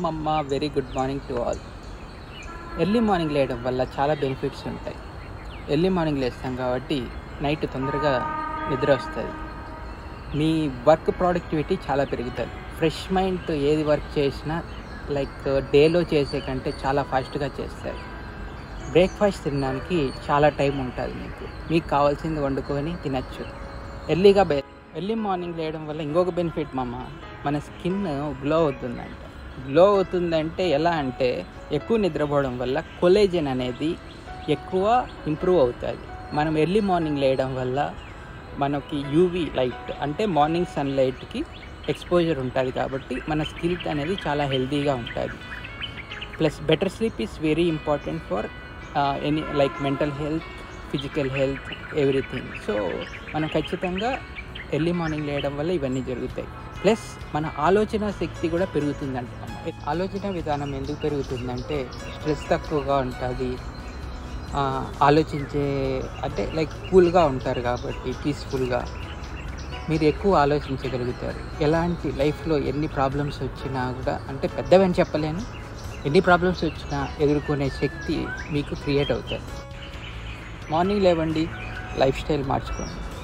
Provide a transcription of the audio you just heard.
మమ్మ very good morning to all. Early morning లేయడం వల్ల చాలా బెనిఫిట్స్ ఉంటాయి. ఎర్లీ మార్నింగ్ లేస్తాం కాబట్టి నైట్ తొందరగా నిద్ర వస్తుంది. మీ వర్క్ ప్రొడక్టివిటీ చాలా పెరుగుతుంది. ఫ్రెష్ మైండ్తో ఏది వర్క్ చేసినా లైక్ డేలో చేసే కంటే చాలా ఫాస్ట్గా చేస్తారు. బ్రేక్ఫాస్ట్ తినడానికి చాలా టైం ఉంటుంది. మీకు కావాల్సింది వండుకొని తినచ్చు. ఎర్లీ మార్నింగ్ లేయడం వల్ల ఇంకొక బెనిఫిట్ మన స్కిన్ గ్లో అవుతుందంట. గ్లో అవుతుందంటే ఎలా అంటే ఎక్కువ నిద్రపోవడం వల్ల కొలేజన్ అనేది ఎక్కువ ఇంప్రూవ్ అవుతుంది. మనం ఎర్లీ మార్నింగ్ లేయడం వల్ల మనకి యూవీ లైట్ అంటే మార్నింగ్ సన్లైట్కి ఎక్స్పోజర్ ఉంటుంది కాబట్టి మన స్కిన్ అనేది చాలా హెల్తీగా ఉంటుంది. Plus better sleep is very important for any like mental health, physical health, everything. So మనం ఖచ్చితంగా ఎర్లీ మార్నింగ్ లేయడం వల్ల ఇవన్నీ జరుగుతాయి. ప్లస్ మన ఆలోచన శక్తి కూడా పెరుగుతుందంట. ఆలోచన విధానం ఎందుకు పెరుగుతుందంటే స్ట్రెస్ తక్కువగా ఉంటుంది, ఆలోచించే అంటే లైక్ కూల్గా ఉంటారు కాబట్టి పీస్ఫుల్గా మీరు ఎక్కువ ఆలోచించగలుగుతారు. ఎలాంటి లైఫ్లో ఎన్ని ప్రాబ్లమ్స్ వచ్చినా కూడా అంటే పెద్దవని చెప్పలేను, ఎన్ని ప్రాబ్లమ్స్ వచ్చినా ఎదుర్కొనే శక్తి మీకు క్రియేట్ అవుతుంది. మార్నింగ్ లేవండి, లైఫ్ స్టైల్ మార్చుకోండి.